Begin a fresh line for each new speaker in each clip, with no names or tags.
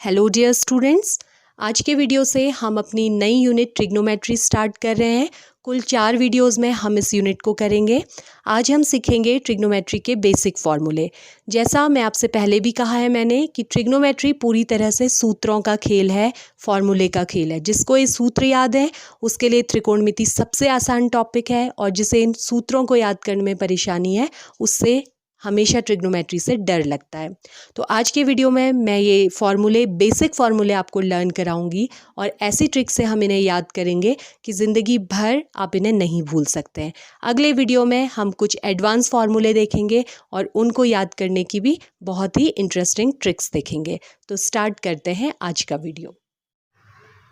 Hello dear students, आज के video से हम अपनी नई यूनिट ट्रिग्नोमेट्री स्टार्ट कर रहे हैं। कुल 4 वीडियोस में हम इस यूनिट को करेंगे। आज हम सीखेंगे ट्रिग्नोमेट्री के बेसिक फॉर्मूले। जैसा मैं आपसे पहले भी कहा है मैंने कि ट्रिग्नोमेट्री पूरी तरह से सूत्रों का खेल है, फॉर्मूले का खेल है। जिसको ये सूत्र याद है उसके लिए त्रिकोणमिति सबसे आसान टॉपिक है, और जिसे इन सूत्रों को याद करने में परेशानी है उससे हमेशा ट्रिग्नोमेट्री से डर लगता है। तो आज के वीडियो में मैं ये फॉर्मूले, बेसिक फॉर्मूले आपको लर्न कराऊंगी, और ऐसी ट्रिक से हम इन्हें याद करेंगे कि ज़िंदगी भर आप इन्हें नहीं भूल सकते हैं। अगले वीडियो में हम कुछ एडवांस फॉर्मूले देखेंगे और उनको याद करने की भी बहुत ही इंटरेस्टिंग ट्रिक्स देखेंगे। तो स्टार्ट करते हैं आज का वीडियो।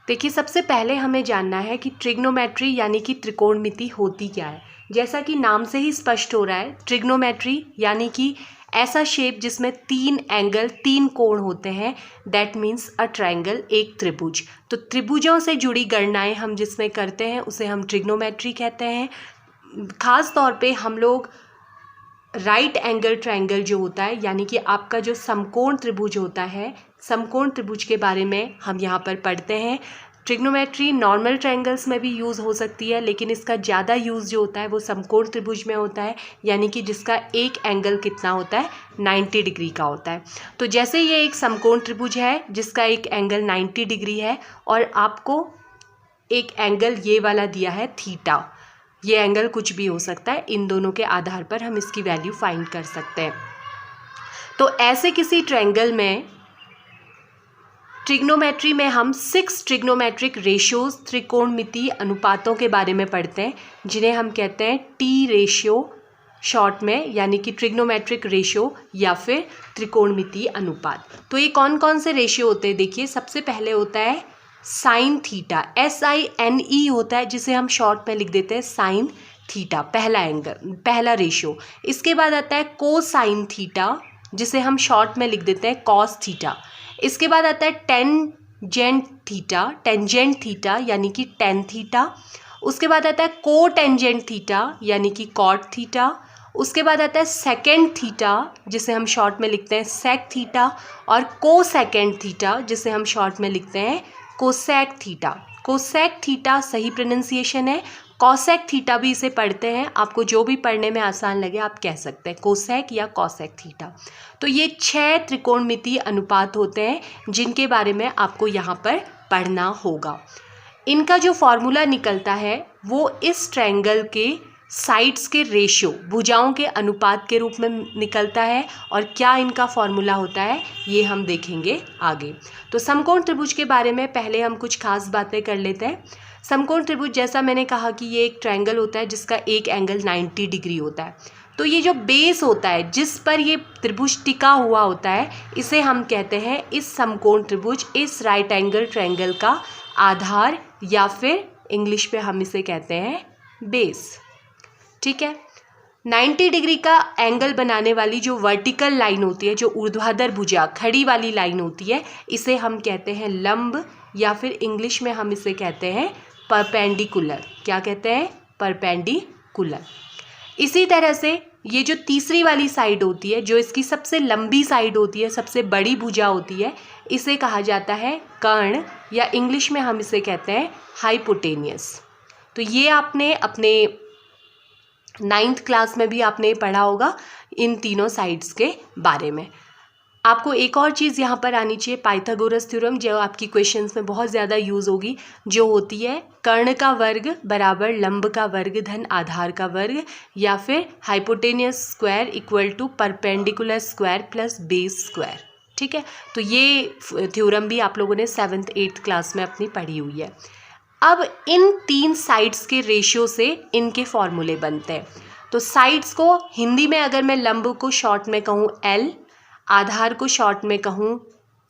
देखिए, सबसे पहले हमें जानना है कि ट्रिग्नोमेट्री यानी कि त्रिकोणमिति होती क्या है। जैसा कि नाम से ही स्पष्ट हो रहा है, ट्रिग्नोमेट्री यानी कि ऐसा शेप जिसमें 3 एंगल, 3 कोण होते हैं, दैट मीन्स अ ट्रायंगल, एक त्रिभुज। तो त्रिभुजों से जुड़ी गणनाएं हम जिसमें करते हैं उसे हम ट्रिग्नोमेट्री कहते हैं। खास तौर पे हम लोग राइट एंगल ट्रायंगल जो होता है, यानी कि आपका जो समकोण त्रिभुज होता है, समकोण त्रिभुज के बारे में हम यहाँ पर पढ़ते हैं। ट्रिग्नोमेट्री नॉर्मल ट्रायंगल्स में भी यूज़ हो सकती है, लेकिन इसका ज़्यादा यूज़ जो होता है वो समकोण त्रिभुज में होता है, यानी कि जिसका एक एंगल कितना होता है, 90 डिग्री का होता है। तो जैसे ये एक समकोण त्रिभुज है जिसका एक एंगल 90 डिग्री है, और आपको एक एंगल ये वाला दिया है थीटा। ये एंगल कुछ भी हो सकता है, इन दोनों के आधार पर हम इसकी वैल्यू फाइंड कर सकते हैं। तो ऐसे किसी ट्रायंगल में ट्रिग्नोमेट्री में हम 6 ट्रिग्नोमेट्रिक रेशियोज, त्रिकोणमिति अनुपातों के बारे में पढ़ते हैं, जिन्हें हम कहते हैं टी रेशियो शॉर्ट में, यानी कि ट्रिग्नोमेट्रिक रेशियो या फिर त्रिकोणमिति अनुपात। तो ये कौन कौन से रेशियो होते हैं? देखिए, सबसे पहले होता है साइन थीटा, SINE होता है, जिसे हम शॉर्ट में लिख देते हैं साइन थीटा, पहला एंगल, पहला रेशियो। इसके बाद आता है कोसाइन थीटा, जिसे हम शॉर्ट में लिख देते हैं कॉस थीटा। इसके बाद आता है टेंजेंट थीटा, यानी कि टेन थीटा। उसके बाद आता है कोटेंजेंट थीटा, यानी कि कॉट थीटा। उसके बाद आता है सेकेंड थीटा, जिसे हम शॉर्ट में लिखते हैं सेक थीटा, और कोसेकेंड थीटा, जिसे हम शॉर्ट में लिखते हैं कोसेक थीटा। कोसेक थीटा सही प्रोनाउंसिएशन है। कॉसेक थीटा भी इसे पढ़ते हैं, आपको जो भी पढ़ने में आसान लगे आप कह सकते हैं, कोसेक या कॉसेक थीटा। तो ये 6 त्रिकोणमिति अनुपात होते हैं जिनके बारे में आपको यहाँ पर पढ़ना होगा। इनका जो फॉर्मूला निकलता है वो इस ट्रायंगल के साइड्स के रेशियो, भुजाओं के अनुपात के रूप में निकलता है, और क्या इनका फॉर्मूला होता है ये हम देखेंगे आगे। तो समकोण त्रिभुज के बारे में पहले हम कुछ खास बातें कर लेते हैं। समकोण त्रिभुज, जैसा मैंने कहा कि ये एक ट्रायंगल होता है जिसका एक एंगल 90 डिग्री होता है। तो ये जो बेस होता है जिस पर ये त्रिभुज टिका हुआ होता है, इसे हम कहते हैं इस समकोण त्रिभुज, इस राइट एंगल ट्रायंगल का आधार, या फिर इंग्लिश में हम इसे कहते हैं बेस। ठीक है। 90 डिग्री का एंगल बनाने वाली जो वर्टिकल लाइन होती है, जो ऊर्ध्वाधर भुजा, खड़ी वाली लाइन होती है, इसे हम कहते हैं लंब, या फिर इंग्लिश में हम इसे कहते हैं परपेंडिकुलर। क्या कहते हैं? परपेंडिकुलर। इसी तरह से ये जो तीसरी वाली साइड होती है, जो इसकी सबसे लंबी साइड होती है, सबसे बड़ी भुजा होती है, इसे कहा जाता है कर्ण, या इंग्लिश में हम इसे कहते हैं हाइपोटेनियस। तो ये आपने अपने 9th क्लास में भी आपने पढ़ा होगा इन तीनों साइड्स के बारे में। आपको एक और चीज़ यहाँ पर आनी चाहिए, पाइथागोरस थ्योरम, जो आपकी क्वेश्चंस में बहुत ज़्यादा यूज़ होगी, जो होती है कर्ण का वर्ग बराबर लंब का वर्ग धन आधार का वर्ग, या फिर hypotenuse square equal to perpendicular square plus base square. ठीक है। तो ये थ्योरम भी आप लोगों ने 7th 8th क्लास में अपनी पढ़ी हुई है। अब इन 3 साइड्स के रेशियो से इनके फॉर्मूले बनते हैं। तो साइड्स को हिंदी में अगर मैं लंब को शॉर्ट में कहूँ L, आधार को शॉर्ट में कहूँ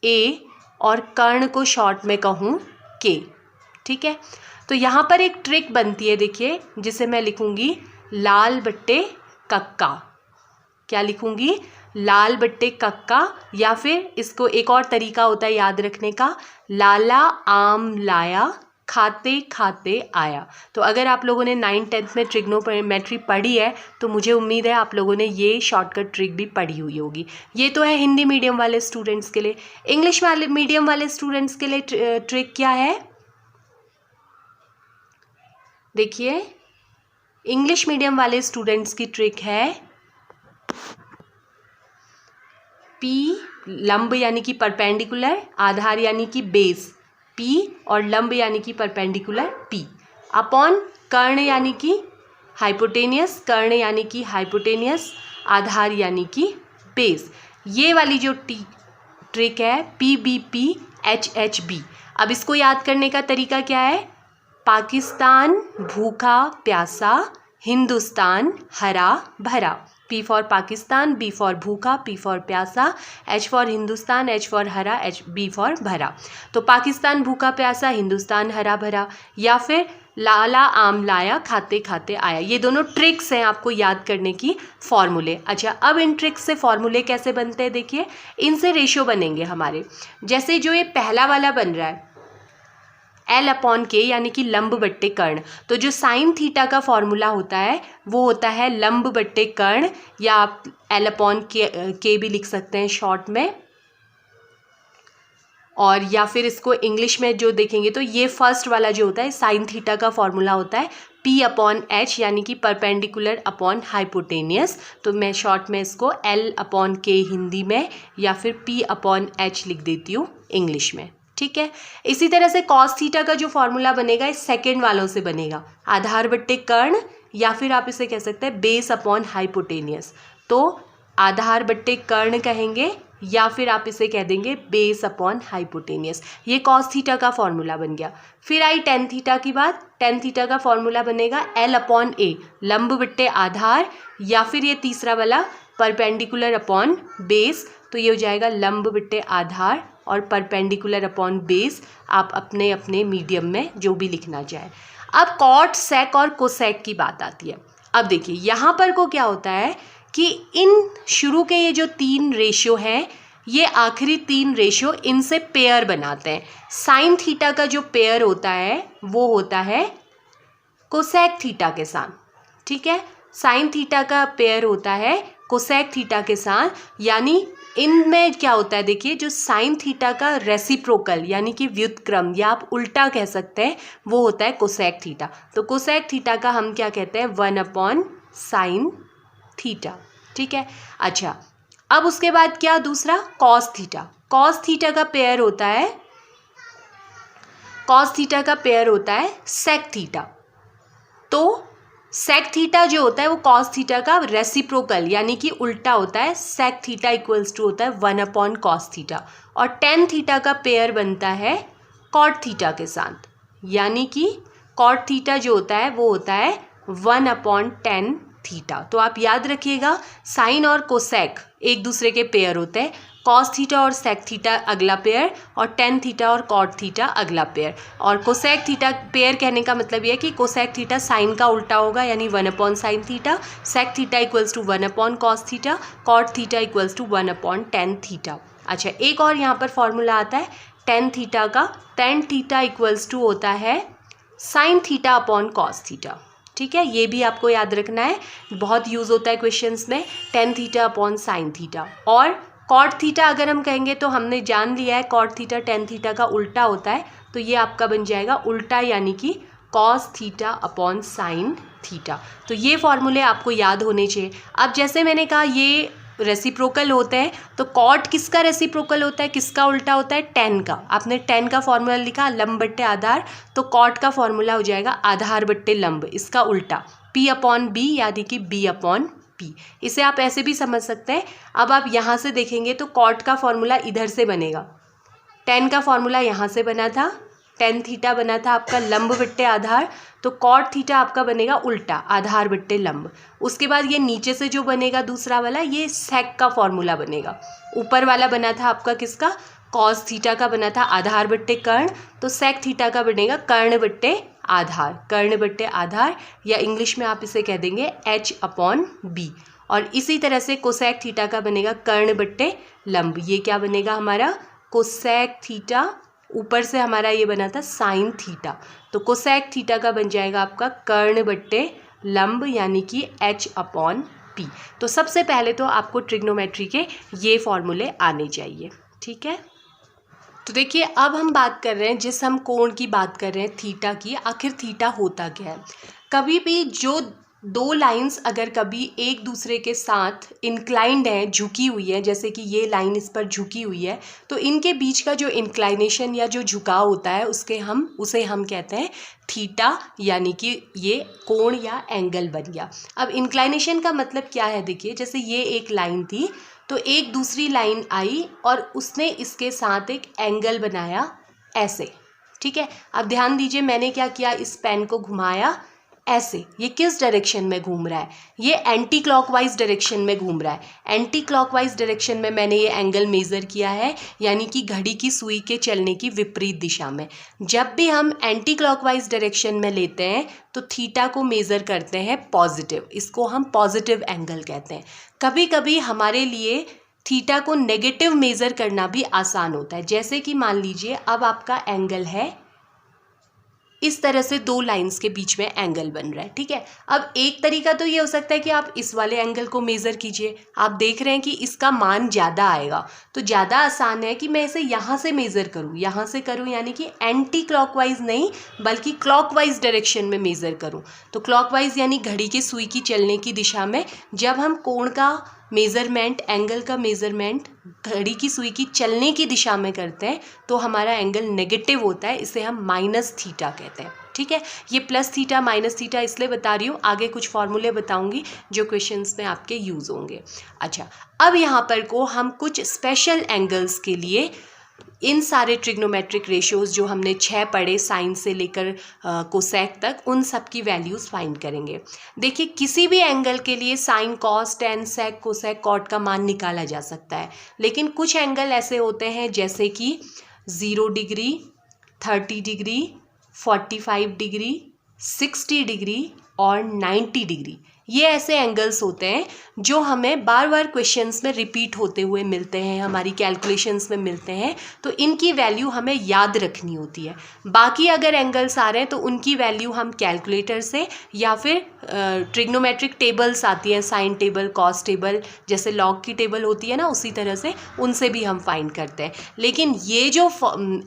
A, और कर्ण को शॉर्ट में कहूँ K। ठीक है। तो यहाँ पर एक ट्रिक बनती है, देखिए, जिसे मैं लिखूँगी लाल बट्टे कक्का। क्या लिखूँगी? लाल बट्टे कक्का, या फिर इसको एक और तरीका होता है याद रखने का, लाला आम लाया खाते खाते आया। तो अगर आप लोगों ने 9th-10th में ट्रिग्नोमेट्री पढ़ी है तो मुझे उम्मीद है आप लोगों ने ये शॉर्टकट ट्रिक भी पढ़ी हुई होगी। ये तो है हिंदी मीडियम वाले स्टूडेंट्स के लिए। इंग्लिश वाले मीडियम वाले स्टूडेंट्स के लिए ट्रिक क्या है? देखिए, इंग्लिश मीडियम वाले स्टूडेंट्स की ट्रिक है पी लंब यानी कि परपेंडिकुलर, आधार यानी कि बेस पी और लंब यानी कि परपेंडिकुलर पी, अपॉन कर्ण यानी कि हाइपोटेनियस, कर्ण यानी कि हाइपोटेनियस, आधार यानी कि बेस। ये वाली जो ट्रिक है PBP HHB। अब इसको याद करने का तरीका क्या है? पाकिस्तान भूखा प्यासा, हिंदुस्तान हरा भरा। P for Pakistan, B for भूखा, P फॉर प्यासा, H for Hindustan, H for हरा, B फॉर भरा। तो पाकिस्तान भूखा प्यासा, हिंदुस्तान हरा भरा, या फिर लाला आम लाया, खाते खाते आया। ये दोनों ट्रिक्स हैं आपको याद करने की फॉर्मूले। अच्छा, अब इन ट्रिक्स से फॉर्मूले कैसे बनते हैं? देखिए, इनसे रेशियो बनेंगे हमारे। जैसे जो ये पहला वाला बन रहा है L/K यानी कि लंब बट्टे कर्ण, तो जो साइन थीटा का फॉर्मूला होता है वो होता है लंब बट्टे कर्ण, या आप L/K भी लिख सकते हैं शॉर्ट में, और या फिर इसको इंग्लिश में जो देखेंगे तो ये फर्स्ट वाला जो होता है साइन थीटा का फॉर्मूला होता है P/H यानी कि परपेंडिकुलर अपॉन हाइपोटेनियस। तो मैं शॉर्ट में इसको L/K हिंदी में या फिर P/H लिख देती हूँ इंग्लिश में। ठीक है, इसी तरह से कॉस थीटा का जो फॉर्मूला बनेगा इस सेकेंड वालों से बनेगा, आधार बट्टे कर्ण, या फिर आप इसे कह सकते हैं बेस अपॉन हाइपोटेनियस। तो आधार बट्टे कर्ण कहेंगे या फिर आप इसे कह देंगे बेस अपॉन हाइपोटेनियस। ये कॉस थीटा का फॉर्मूला बन गया। फिर आई टेन थीटा की बात। टेन थीटा का फॉर्मूला बनेगा L/A, लंब बट्टे आधार, या फिर ये तीसरा वाला परपेंडिकुलर अपॉन बेस। तो ये हो जाएगा लंब बट्टे आधार और परपेंडिकुलर अपॉन बेस, आप अपने अपने मीडियम में जो भी लिखना चाहे। अब कॉट, सेक और कोसेक की बात आती है। अब देखिए यहाँ पर को क्या होता है कि इन शुरू के ये जो 3 रेशियो हैं, ये आखिरी 3 रेशियो इनसे पेयर बनाते हैं। साइन थीटा का जो पेयर होता है वो होता है कोसेक थीटा के साथ। ठीक है, साइन थीटा का पेयर होता है कोसेक थीटा के साथ, यानी इनमें क्या होता है? देखिए, जो साइन थीटा का रेसिप्रोकल यानी कि व्युत्क्रम, या आप उल्टा कह सकते हैं, वो होता है कोसेक थीटा। तो कोसेक थीटा का हम क्या कहते हैं? 1/sin theta. ठीक है, अच्छा, अब उसके बाद क्या दूसरा? Cos theta. कॉस थीटा का पेयर होता है, कॉस थीटा का पेयर होता है सेक थीटा। तो सेक थीटा जो होता है वो कॉस थीटा का रेसिप्रोकल यानी कि उल्टा होता है। सेक थीटा इक्वल्स टू होता है 1/cos थीटा। और टेन थीटा का पेयर बनता है कॉट थीटा के साथ, यानी कि कॉट थीटा जो होता है वो होता है 1/tan थीटा। तो आप याद रखिएगा, साइन और कोसेक एक दूसरे के पेयर होते हैं। कॉस थीटा और सेक थीटा अगला पेयर, और टेन थीटा और कॉट थीटा अगला पेयर। और कोसेक थीटा पेयर कहने का मतलब ये है कि कोसेक थीटा साइन का उल्टा होगा, यानी 1/sin theta. Sec theta equals to 1/cos theta. Cot theta equals to 1/tan theta. अच्छा, एक और यहाँ पर फॉर्मूला आता है टेन थीटा का। टेन थीटा इक्वल्स टू होता है sine theta upon cos theta. ठीक है, ये भी आपको याद रखना है, बहुत यूज़ होता है क्वेश्चंस में, tan theta upon sine theta. और कॉट थीटा अगर हम कहेंगे तो हमने जान लिया है कॉट थीटा टेन थीटा का उल्टा होता है, तो ये आपका बन जाएगा उल्टा, यानी कि cos theta upon sine theta. तो ये फॉर्मूले आपको याद होने चाहिए। अब जैसे मैंने कहा ये रेसिप्रोकल होते हैं, तो कॉट किसका रेसिप्रोकल होता है, किसका उल्टा होता है? टेन का। आपने टेन का फॉर्मूला लिखा लंब बट्टे आधार, तो कॉट का फॉर्मूला हो जाएगा आधार बट्टे लंब, इसका उल्टा P/B यानी कि B/P। इसे आप ऐसे भी समझ सकते हैं। अब आप यहाँ से देखेंगे तो कॉट का फॉर्मूला इधर से बनेगा, टेन का फॉर्मूला यहाँ से बना था, टेन थीटा बना था आपका लंब बट्टे आधार, तो कॉट थीटा आपका बनेगा उल्टा आधार बट्टे लंब। उसके बाद ये नीचे से जो बनेगा दूसरा वाला, ये सेक का फॉर्मूला बनेगा। ऊपर वाला बना था आपका किसका? कॉस थीटा का बना था आधार बट्टे कर्ण, तो सेक थीटा का बनेगा कर्ण बट्टे आधार, कर्ण बट्टे आधार, या इंग्लिश में आप इसे कह देंगे H/B। और इसी तरह से कोसेक थीटा का बनेगा कर्ण बट्टे लंब। ये क्या बनेगा हमारा? कोसेक थीटा ऊपर से हमारा ये बना था साइन थीटा, तो कोसेक थीटा का बन जाएगा आपका कर्ण बट्टे लंब यानी कि h/p। तो सबसे पहले तो आपको ट्रिग्नोमेट्री के ये फॉर्मूले आने चाहिए, ठीक है। तो देखिए अब हम बात कर रहे हैं, जिस हम कोण की बात कर रहे हैं थीटा की, आखिर थीटा होता क्या है। कभी भी जो दो लाइंस अगर कभी एक दूसरे के साथ इंक्लाइंड हैं, झुकी हुई है, जैसे कि ये लाइन इस पर झुकी हुई है, तो इनके बीच का जो इंक्लाइनेशन या जो झुकाव होता है उसे हम कहते हैं थीटा, यानी कि ये कोण या एंगल बन गया। अब इंक्लाइनेशन का मतलब क्या है, देखिए जैसे ये एक लाइन थी, तो एक दूसरी लाइन आई और उसने इसके साथ एक एंगल बनाया ऐसे, ठीक है। अब ध्यान दीजिए मैंने क्या किया, इस पेन को घुमाया ऐसे, ये किस डायरेक्शन में घूम रहा है, ये एंटी क्लॉकवाइज डायरेक्शन में घूम रहा है। एंटी क्लॉकवाइज डायरेक्शन में मैंने ये एंगल मेज़र किया है, यानी कि घड़ी की सुई के चलने की विपरीत दिशा में। जब भी हम एंटी क्लॉकवाइज डायरेक्शन में लेते हैं तो थीटा को मेज़र करते हैं पॉजिटिव, इसको हम पॉजिटिव एंगल कहते हैं। कभी कभी हमारे लिए थीटा को नेगेटिव मेज़र करना भी आसान होता है, जैसे कि मान लीजिए अब आपका एंगल है, इस तरह से दो लाइंस के बीच में एंगल बन रहा है, ठीक है। अब एक तरीका तो ये हो सकता है कि आप इस वाले एंगल को मेज़र कीजिए, आप देख रहे हैं कि इसका मान ज़्यादा आएगा, तो ज़्यादा आसान है कि मैं इसे यहाँ से मेज़र करूँ, यहाँ से करूँ, यानी कि एंटी क्लॉकवाइज नहीं बल्कि क्लॉकवाइज डायरेक्शन में मेज़र करूँ। तो क्लॉकवाइज यानी घड़ी की सुई की चलने की दिशा में जब हम कोण का मेज़रमेंट, एंगल का मेज़रमेंट घड़ी की सुई की चलने की दिशा में करते हैं तो हमारा एंगल नेगेटिव होता है, इसे हम माइनस थीटा कहते हैं, ठीक है। ये प्लस थीटा माइनस थीटा इसलिए बता रही हूँ, आगे कुछ फॉर्मूले बताऊंगी जो क्वेश्चंस में आपके यूज़ होंगे। अच्छा, अब यहाँ पर को हम कुछ स्पेशल एंगल्स के लिए इन सारे ट्रिग्नोमेट्रिक रेशियोज़ जो हमने 6 पढ़े, साइन से लेकर कोसेक तक, उन सब की वैल्यूज़ फाइंड करेंगे। देखिए किसी भी एंगल के लिए साइन, कॉस, टेन, सेक, कोसेक, कॉट का मान निकाला जा सकता है, लेकिन कुछ एंगल ऐसे होते हैं जैसे कि 0 डिग्री, 30 डिग्री, 45 डिग्री, 60 डिग्री और 90 डिग्री। ये ऐसे एंगल्स होते हैं जो हमें बार बार क्वेश्चंस में रिपीट होते हुए मिलते हैं, हमारी कैलकुलेशंस में मिलते हैं, तो इनकी वैल्यू हमें याद रखनी होती है। बाकी अगर एंगल्स आ रहे हैं तो उनकी वैल्यू हम कैलकुलेटर से या फिर ट्रिग्नोमेट्रिक टेबल्स आती हैं, साइन टेबल, कॉस टेबल, जैसे लॉग की टेबल होती है ना, उसी तरह से उनसे भी हम फाइंड करते हैं। लेकिन ये जो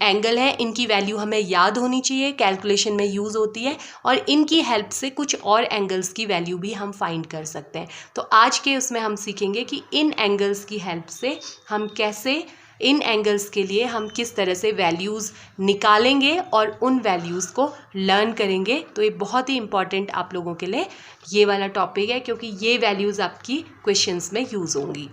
एंगल है इनकी वैल्यू हमें याद होनी चाहिए, कैलकुलेशन में यूज़ होती है, और इनकी हेल्प से कुछ और एंगल्स की वैल्यू भी हम फाइंड कर सकते हैं। तो आज के उसमें हम सीखेंगे कि इन एंगल्स की हेल्प से हम कैसे, इन एंगल्स के लिए हम किस तरह से वैल्यूज़ निकालेंगे और उन वैल्यूज़ को लर्न करेंगे। तो ये बहुत ही इम्पॉर्टेंट आप लोगों के लिए ये वाला टॉपिक है, क्योंकि ये वैल्यूज़ आपकी क्वेश्चंस में यूज़ होंगी।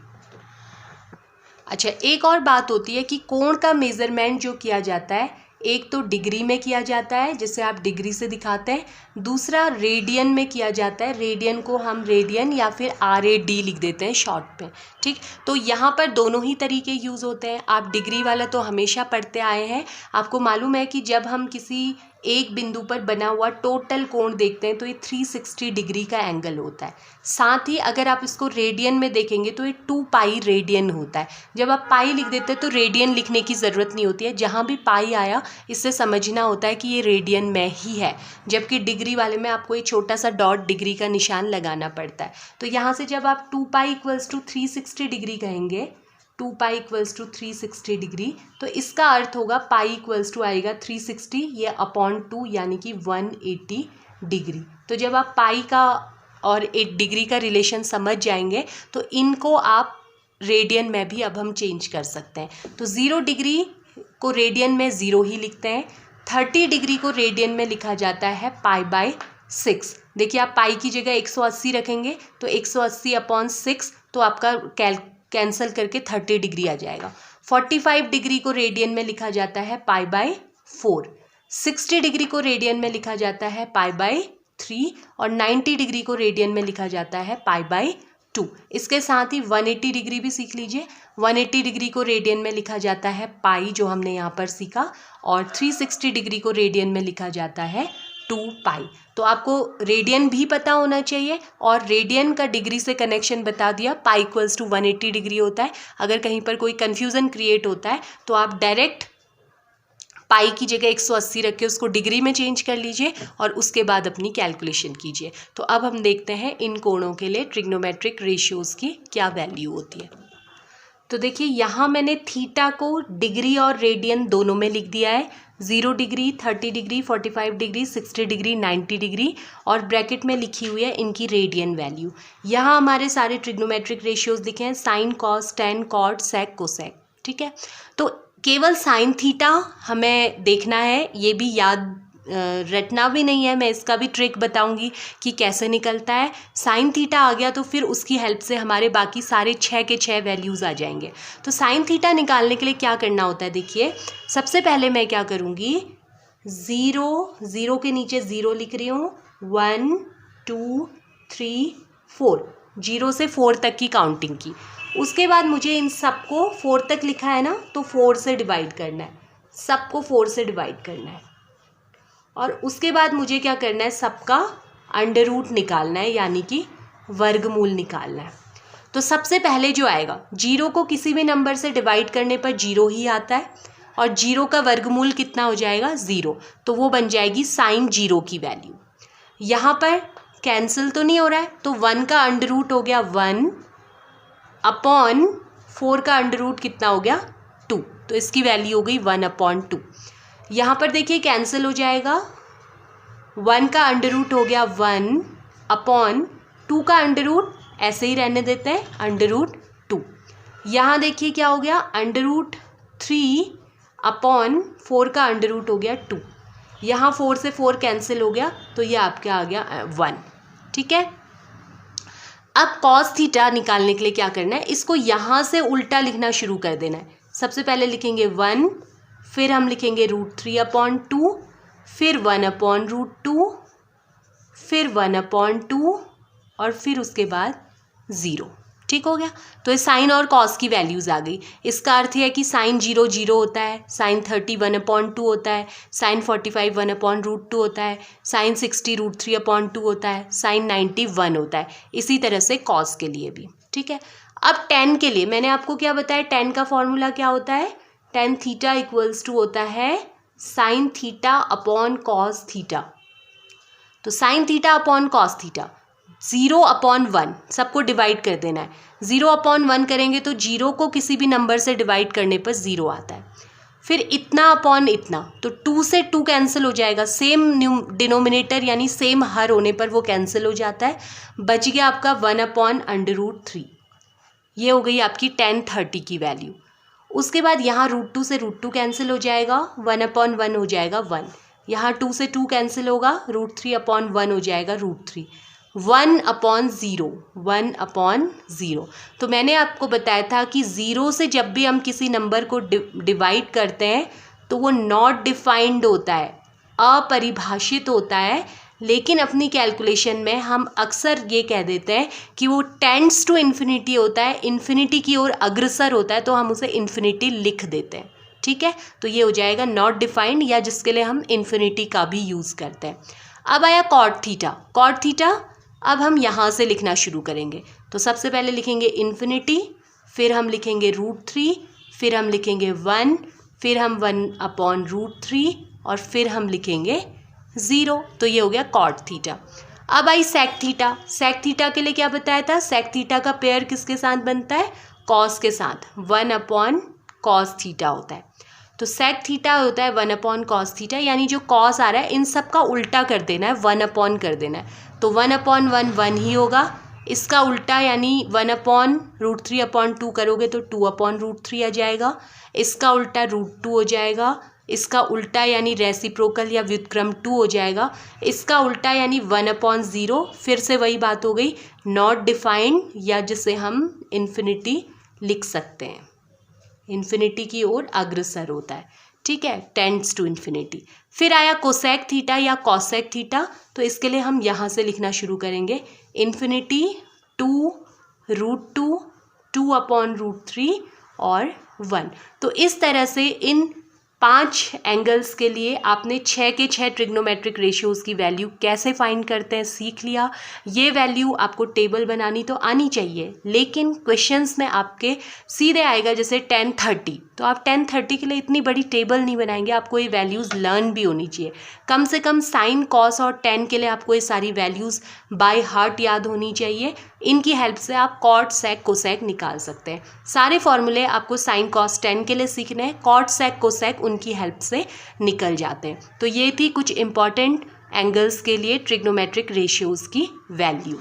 अच्छा, एक और बात होती है कि कोण का मेज़रमेंट जो किया जाता है, एक तो डिग्री में किया जाता है जिसे आप डिग्री से दिखाते हैं, दूसरा रेडियन में किया जाता है। रेडियन को हम रेडियन या फिर RAD लिख देते हैं शॉर्ट में, ठीक। तो यहाँ पर दोनों ही तरीके यूज़ होते हैं। आप डिग्री वाला तो हमेशा पढ़ते आए हैं, आपको मालूम है कि जब हम किसी एक बिंदु पर बना हुआ टोटल कोण देखते हैं तो ये 360 डिग्री का एंगल होता है। साथ ही अगर आप इसको रेडियन में देखेंगे तो ये 2 पाई रेडियन होता है। जब आप पाई लिख देते हैं तो रेडियन लिखने की ज़रूरत नहीं होती है, जहाँ भी पाई आया इससे समझना होता है कि ये रेडियन में ही है, जबकि डिग्री वाले में आपको ये छोटा सा डॉट डिग्री का निशान लगाना पड़ता है। तो यहाँ से जब आप 2 पाई इक्वल्स टू 360 डिग्री कहेंगे, 2 पाई इक्वल्स टू 360 डिग्री, तो इसका अर्थ होगा पाई इक्वल्स टू आएगा 360 ये अपॉन 2 यानी कि 180 डिग्री। तो जब आप पाई का और 8 डिग्री का रिलेशन समझ जाएंगे तो इनको आप रेडियन में भी अब हम चेंज कर सकते हैं। तो 0 डिग्री को रेडियन में 0 ही लिखते हैं, 30 डिग्री को रेडियन में लिखा जाता है π/6। देखिए आप पाई की जगह 180 रखेंगे तो 180 अपॉन 6, तो आपका कैंसिल करके 30 डिग्री आ जाएगा। 45 डिग्री को रेडियन में लिखा जाता है π/4, 60 डिग्री को रेडियन में लिखा जाता है π/3 और 90 डिग्री को रेडियन में लिखा जाता है π/2। इसके साथ ही 180 डिग्री भी सीख लीजिए। 180 डिग्री को रेडियन में लिखा जाता है पाई, जो हमने यहाँ पर सीखा, और 360 डिग्री को रेडियन में लिखा जाता है 2 पाई। तो आपको रेडियन भी पता होना चाहिए, और रेडियन का डिग्री से कनेक्शन बता दिया, पाई इक्वल्स टू 180 डिग्री होता है। अगर कहीं पर कोई कन्फ्यूज़न क्रिएट होता है तो आप डायरेक्ट पाई की जगह 180 रख के उसको डिग्री में चेंज कर लीजिए और उसके बाद अपनी कैलकुलेशन कीजिए। तो अब हम देखते हैं इन कोणों के लिए ट्रिग्नोमेट्रिक रेशियोज़ की क्या वैल्यू होती है। तो देखिए यहाँ मैंने थीटा को डिग्री और रेडियन दोनों में लिख दिया है। 0 degree, 30 degree, 45 degree, 60 degree, 90 degree और ब्रैकेट में लिखी हुई है इनकी रेडियन वैल्यू। यहाँ हमारे सारे ट्रिग्नोमेट्रिक रेशियोज लिखे हैं, साइन, कॉस, टेन, कॉट, सेक, कोसेक। ठीक है, तो केवल साइन थीटा हमें देखना है, ये भी याद रटना भी नहीं है, मैं इसका भी ट्रिक बताऊंगी कि कैसे निकलता है। साइन थीटा आ गया तो फिर उसकी हेल्प से हमारे बाकी सारे 6 के 6 वैल्यूज़ आ जाएंगे। तो साइन थीटा निकालने के लिए क्या करना होता है, देखिए सबसे पहले मैं क्या करूँगी, 0 के नीचे 0 लिख रही हूँ, 1 2 3 4, 0 से 4 तक की काउंटिंग की। उसके बाद मुझे इन सबको 4 तक लिखा है ना, तो 4 से डिवाइड करना है, सबको 4 से डिवाइड करना है और उसके बाद मुझे क्या करना है, सबका अंडर रूट निकालना है, यानी कि वर्गमूल निकालना है। तो सबसे पहले जो आएगा, 0 को किसी भी नंबर से डिवाइड करने पर 0 ही आता है और 0 का वर्गमूल कितना हो जाएगा, 0, तो वो बन जाएगी साइन 0 की वैल्यू। यहाँ पर कैंसिल तो नहीं हो रहा है, तो 1 का अंडर रूट हो गया 1 अपॉन 4 का अंडर रूट कितना हो गया 2, तो इसकी वैल्यू हो गई 1/2। यहाँ पर देखिए कैंसिल हो जाएगा, 1 का अंडर रूट हो गया 1 अपॉन 2 का अंडर रूट ऐसे ही रहने देते हैं, अंडर रूट 2। यहाँ देखिए क्या हो गया, अंडर रूट 3 अपॉन 4 का अंडर रूट हो गया 2। यहाँ 4 से 4 कैंसिल हो गया, तो ये आपका आ गया 1। ठीक है, अब कॉस थीटा निकालने के लिए क्या करना है, इसको यहाँ से उल्टा लिखना शुरू कर देना है। सबसे पहले लिखेंगे 1, फिर हम लिखेंगे √3/2, फिर 1/√2, फिर 1/2 और फिर उसके बाद 0। ठीक हो गया, तो ये साइन और कॉस की वैल्यूज़ आ गई। इसका अर्थ है कि साइन 0 0 होता है, साइन 30 1/2 होता है, साइन 45 1/√2 होता है, साइन 60 √3/2 होता है, साइन 90 1 होता है। इसी तरह से कॉस के लिए भी। ठीक है, अब टेन के लिए मैंने आपको क्या बताया, टेन का फॉर्मूला क्या होता है, टेन थीटा इक्वल्स टू होता है sine theta upon cos theta. तो sine theta upon cos theta 0/1 सबको डिवाइड कर देना है। 0/1 करेंगे तो 0 को किसी भी नंबर से डिवाइड करने पर 0 आता है। फिर इतना अपॉन इतना, तो 2 से 2 कैंसिल हो जाएगा, सेम डिनोमिनेटर यानी सेम हर होने पर वो कैंसिल हो जाता है। बच गया आपका 1/√3। ये हो गई आपकी 10/30 की वैल्यू। उसके बाद यहाँ √2 से √2 कैंसिल हो जाएगा, 1/1 हो जाएगा 1। यहाँ 2 से 2 कैंसिल होगा, √3/1 हो जाएगा √3। 1/0, 1/0। तो मैंने आपको बताया था कि 0 से जब भी हम किसी नंबर को डिवाइड करते हैं तो वो नॉट डिफाइंड होता है, अपरिभाषित होता है, लेकिन अपनी कैलकुलेशन में हम अक्सर ये कह देते हैं कि वो टेंड्स टू इन्फिनिटी होता है, इन्फिनिटी की ओर अग्रसर होता है, तो हम उसे इन्फिनिटी लिख देते हैं। ठीक है, तो ये हो जाएगा नॉट डिफाइंड, या जिसके लिए हम इन्फिनिटी का भी यूज़ करते हैं। अब आया कॉट थीटा। कॉट थीटा अब हम यहाँ से लिखना शुरू करेंगे। तो सबसे पहले लिखेंगे इन्फिनिटी, फिर हम लिखेंगे √3, फिर हम लिखेंगे 1, फिर हम 1/√3 और फिर हम लिखेंगे 0। तो ये हो गया कॉट थीटा। अब आई सेक थीटा। सेक थीटा के लिए क्या बताया था, सेक थीटा का पेयर किसके साथ बनता है, कॉस के साथ, 1/cos थीटा होता है। तो सेक थीटा होता है 1/cos थीटा, यानी जो कॉस आ रहा है इन सब का उल्टा कर देना है, 1/, कर देना है। तो 1/1 1 ही होगा, इसका उल्टा यानी 1/√3/2 करोगे तो 2/√3 आ जाएगा, इसका उल्टा √2 हो जाएगा, इसका उल्टा यानी रेसिप्रोकल या व्युत्क्रम 2 हो जाएगा, इसका उल्टा यानी 1/0, फिर से वही बात हो गई, नॉट डिफाइंड, या जिसे हम इन्फिनिटी लिख सकते हैं, इन्फिनिटी की ओर अग्रसर होता है। ठीक है, टेंड्स टू इन्फिनिटी। फिर आया कोसेक थीटा या कॉसेक थीटा। तो इसके लिए हम यहाँ से लिखना शुरू करेंगे, इन्फिनिटी 2 √2, 2/√3 और 1। तो इस तरह से इन 5 एंगल्स के लिए आपने 6 के 6 ट्रिग्नोमेट्रिक रेशियोज़ की वैल्यू कैसे फाइंड करते हैं सीख लिया। ये वैल्यू आपको टेबल बनानी तो आनी चाहिए, लेकिन क्वेश्चंस में आपके सीधे आएगा जैसे 10 30, तो आप 10 30 के लिए इतनी बड़ी टेबल नहीं बनाएंगे, आपको ये वैल्यूज़ लर्न भी होनी चाहिए। कम से कम साइन कॉस और टेन के लिए आपको ये सारी वैल्यूज़ बाय हार्ट याद होनी चाहिए। इनकी हेल्प से आप कॉट सेक कोसेक निकाल सकते हैं। सारे फॉर्मूले आपको साइन कॉस 10 के लिए सीखने हैं, कॉट सेक कोसेक उनकी हेल्प से निकल जाते हैं। तो ये थी कुछ इंपॉर्टेंट एंगल्स के लिए ट्रिग्नोमेट्रिक रेशियोज़ की वैल्यू।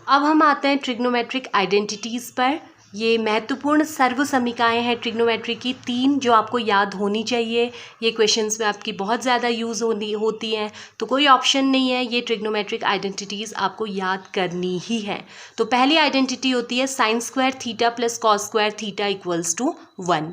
अब हम आते हैं ट्रिग्नोमेट्रिक आइडेंटिटीज़ पर। ये महत्वपूर्ण सर्व समीकरण हैं ट्रिग्नोमेट्री की 3, जो आपको याद होनी चाहिए। ये क्वेश्चंस में आपकी बहुत ज़्यादा यूज़ होती हैं, तो कोई ऑप्शन नहीं है, ये ट्रिग्नोमेट्रिक आइडेंटिटीज़ आपको याद करनी ही है। तो पहली आइडेंटिटी होती है sine square theta plus cos square theta equals to 1।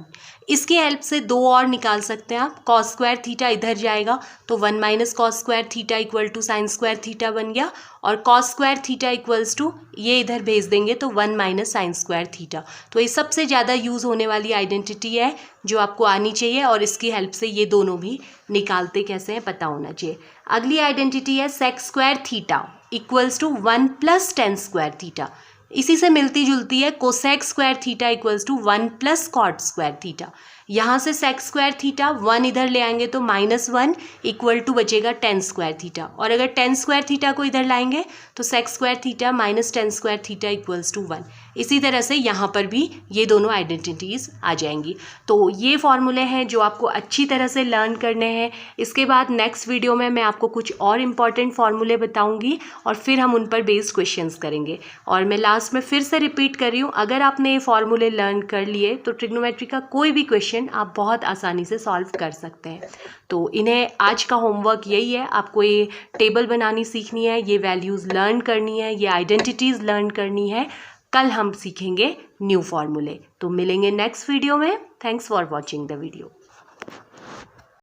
इसकी हेल्प से 2 और निकाल सकते हैं आप। कॉस स्क्वायर थीटा इधर जाएगा तो 1 minus cos square theta equal to sine square theta बन गया, और cos square theta equals to ये इधर भेज देंगे तो 1 माइनस साइन स्क्वायर थीटा। तो ये सबसे ज़्यादा यूज़ होने वाली आइडेंटिटी है जो आपको आनी चाहिए, और इसकी हेल्प से ये दोनों भी निकालते कैसे हैं पता होना चाहिए। अगली आइडेंटिटी है sec square theta equals to 1 plus tan square theta. इसी से मिलती जुलती है cosec square theta equals to 1 plus cot square theta. यहाँ से सेक स्क्वायर थीटा 1 इधर ले आएंगे तो -1 इक्वल टू बचेगा टेन स्क्वायर थीटा, और अगर टेन स्क्वायर थीटा को इधर लाएंगे तो sec square theta minus tan square theta equals to 1। इसी तरह से यहाँ पर भी ये दोनों आइडेंटिटीज़ आ जाएंगी। तो ये फॉर्मूले हैं जो आपको अच्छी तरह से लर्न करने हैं। इसके बाद नेक्स्ट वीडियो में मैं आपको कुछ और इम्पॉर्टेंट फार्मूले बताऊँगी और फिर हम उन पर बेस्ड क्वेश्चंस करेंगे। और मैं लास्ट में फिर से रिपीट कर रही हूँ, अगर आपने ये फार्मूले लर्न कर लिए तो ट्रिग्नोमेट्री का कोई भी क्वेश्चन आप बहुत आसानी से सॉल्व कर सकते हैं। तो इन्हें आज का होमवर्क यही है, आपको ये टेबल बनानी सीखनी है, ये वैल्यूज़ लर्न करनी है, ये आइडेंटिटीज़ लर्न करनी है। कल हम सीखेंगे न्यू फॉर्मूले। तो मिलेंगे नेक्स्ट वीडियो में। Thanks for watching the video.